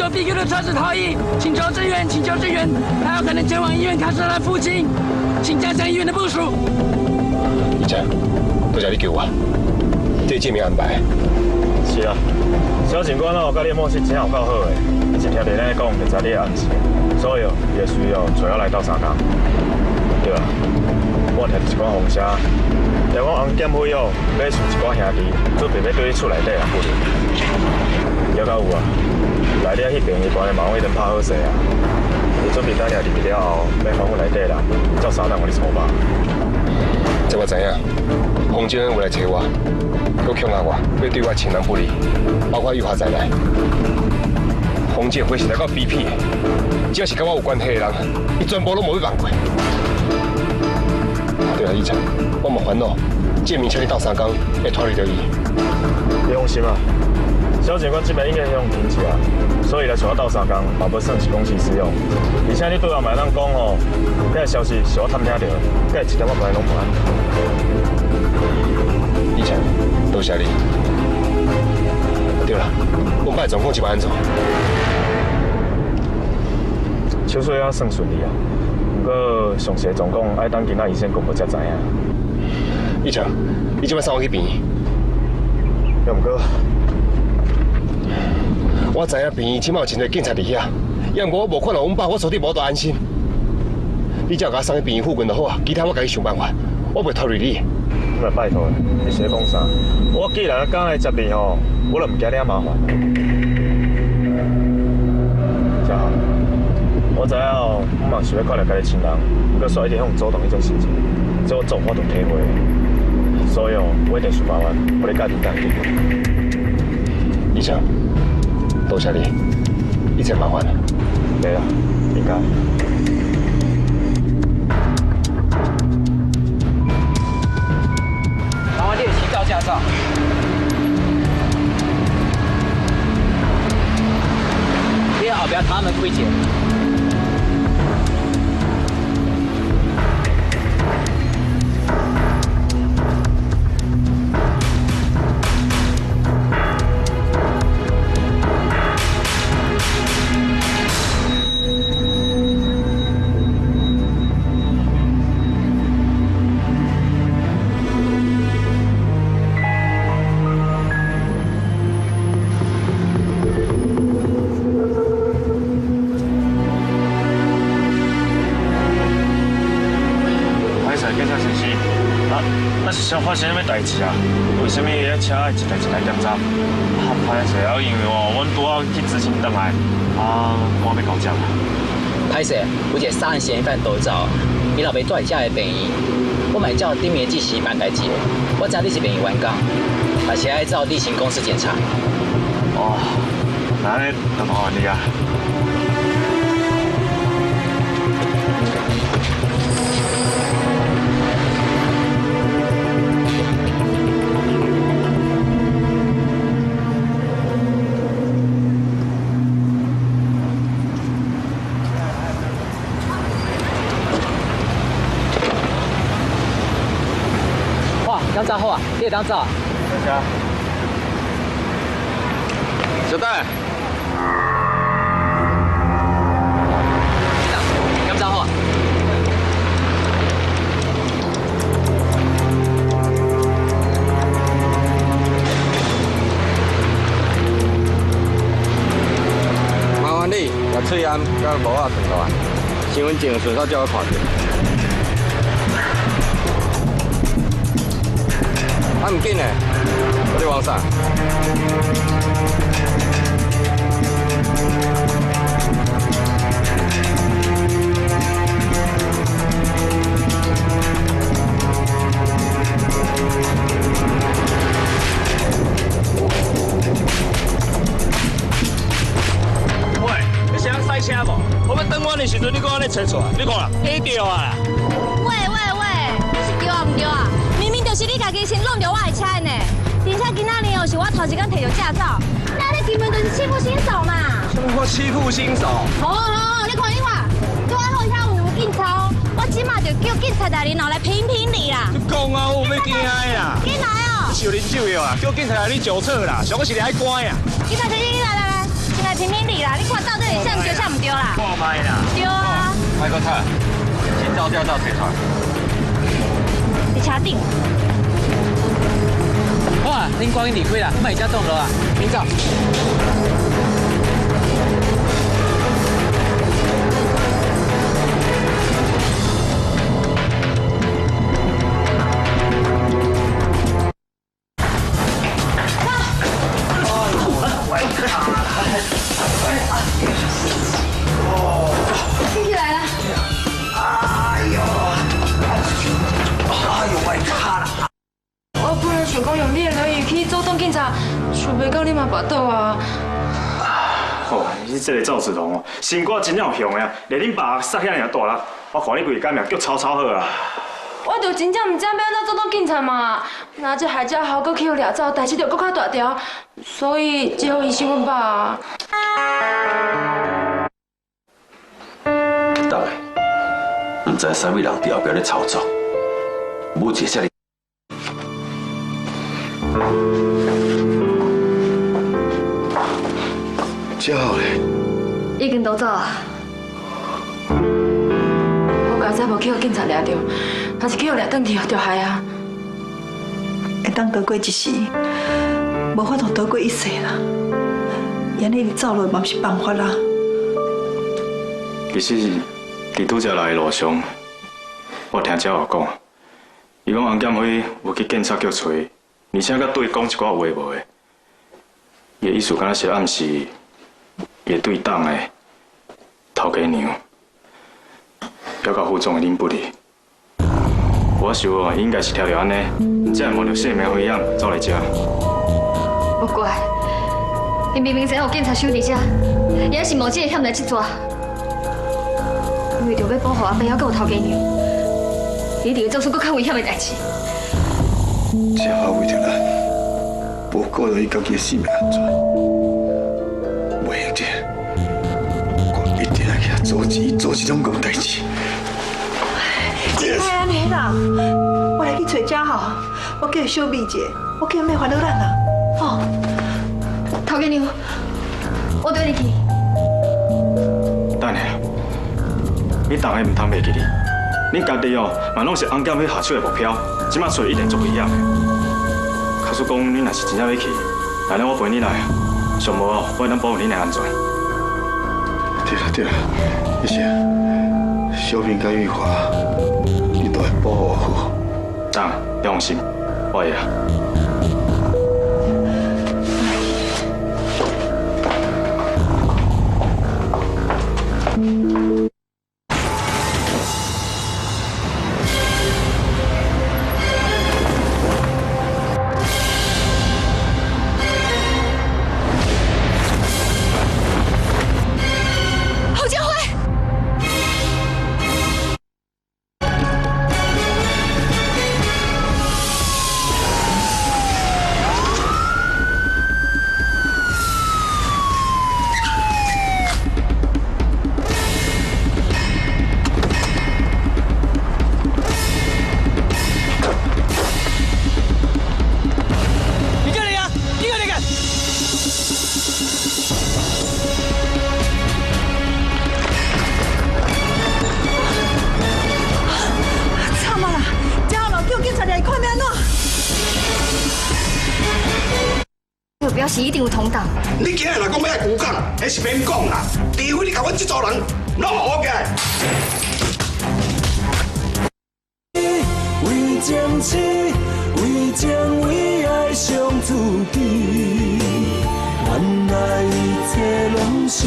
9 BQ 的车子逃逸，请求支援，请求支援，还有可能前往医院卡车的附近，请加强医院的部署。医生，多谢你救我，这见面安排。是啊，小警官哦，甲你的默契真有够好的，一直听着咱讲，就知你的暗示，所以哦，伊的需要找我来到三江。对啊，我听一寡风声，听讲洪检委哦，要送一寡兄弟，准备要对你厝内底人不离。了解有啊，内底迄边一般的马尾灯拍好势啊，伊准备等下入去了后，要访问内底人，照三江互你操办。这我知影，洪警委来找我，佮恐吓我，要对我情人不利，包括诱惑在内。洪警会是来到 BP 的，只要是跟我有关系的人，伊全部拢无要放过。对啊，医生，我冇烦恼，建明请你到三江，会拖累到伊。你放心啊，小警官这边应该向停止啊，所以来找我到三江，嘛要算是公器私用。而且你对我买当讲吼，这个消息是我探听到，这一点我本来拢无安。医生，多谢你。对啦，我摆状况一般安怎？手术也算顺利啊，不过详细的状况要等今仔医生公布才知影。医生，你即摆送我去病院？要唔过，我知影病院即摆有真侪警察伫遐，要毋过我无看到阮爸，我所以无大安心。你只要甲我送去病院附近就好啊，其他我家己想办法，我袂拖累你。那拜托了，你是讲啥？我既然刚来这边吼，我就唔惊你麻烦。真好，我知影哦，我嘛想要看到家己亲人，不过煞一定向主动迄种心情，这我做我都体会。所以哦，我一定想办法，我你家庭当紧。医生，多谢你，一切麻烦了。对啊，应该。麻烦你的行照驾照。你后边他们开解。发生什么代志啊？为什么迄车一台一台检查？歹势啊，因为哦，阮拄好去执行回来，我要到这。歹势，有一个杀人嫌疑犯逃走，伊老爸住在遮的病院，我嘛叫顶面技师办代志的。我知你是病院员工，而且爱照例行公事检查。哦，那你就麻烦你啊。当走好啊，你会当走啊？小戴，当走好啊？麻烦你把喙安甲无仔转落来，身份证顺手叫我看着。啊，唔紧嘞，你往啥？喂，你是要塞车无？我要等我的时阵，你搁安尼找出来，你看啦，下掉啊！喂，你是对啊唔对啊？明明就是你家己先弄掉我的车呢，而且今仔日又是我头一天摕到驾照，那你根本就是欺负新手嘛！我欺负新手？好，你看，对我好遐有警察，我即马就叫警察大人来评你啦！你讲啊，我要惊的啦！进来哦！是有啉酒药啊，叫警察来你酒测啦，上个是来乖啊！警察小姐，来，进来。来评评理啦！你看到底像对像唔对啦？看麦啦。对啊。麦克泰，请招驾照提出来。你车顶。哇，恁光阴离开啦，卖家动了啊，明早。进去来了。我本来想讲用你的轮椅去走动警察，想袂到你嘛跋倒啊！哦，你这个赵子龙哦，身高真正有雄的啊，连恁爸杀遐尔大力，我看你规个命叫超好啊！我就真正唔知要安怎走动警察嘛，那这海家豪搁去互掠走，代志就搁较大条，所以只好医生阮爸啊。等下，唔知啥物人伫后壁咧操作，母一个遮尔。真好咧，已经都走啊。我刚才无去互警察掠着，若是去互掠转去，就害啊。会当逃过一时，无法度逃过一世啦。安尼走落嘛不是办法啦。其实，伫拄则来的路上，我听赵华讲，伊讲洪建辉有去警察局找，而且佮对讲一寡有诶无诶。伊的意思敢若是暗示，伊对党的头家娘，还甲副总的林不利。我想哦，伊应该是听到安尼，才会冒着性命危险走来遮。不怪，伊明明知有警察守伫遮，伊还是无这个险来去抓。因为着要保护阿伯还佮有头家娘，伊就会做出更较危险的代志。只好为着咱，无顾到伊家己的性命安全。袂用这，我一定要去他阻止伊做这种戆代志。莫安尼啦，我来去找家豪，我叫伊小美姐，我叫伊莫烦恼咱啦。哦，头家娘，我对你去。等下，你当然唔通袂记哩。恁家己哦，嘛拢是洪建辉下手的目标，即马找一定足危险的。假使讲恁若是真正要去，那我陪你来，上无哦，我会当保护恁的安全。对啦对啦，一些小平甲玉华，你都会保护好。当然，你放心，我会啊。侯建辉，你这里啊，你个那个。惨啊啦！家豪叫警察来，看要安怎？目标是一定有同党。你今日若讲要来鼓讲，那是免讲啦。除非你甲阮这组人拢互我起来。为情痴，为情为爱相思记，原来一切拢是。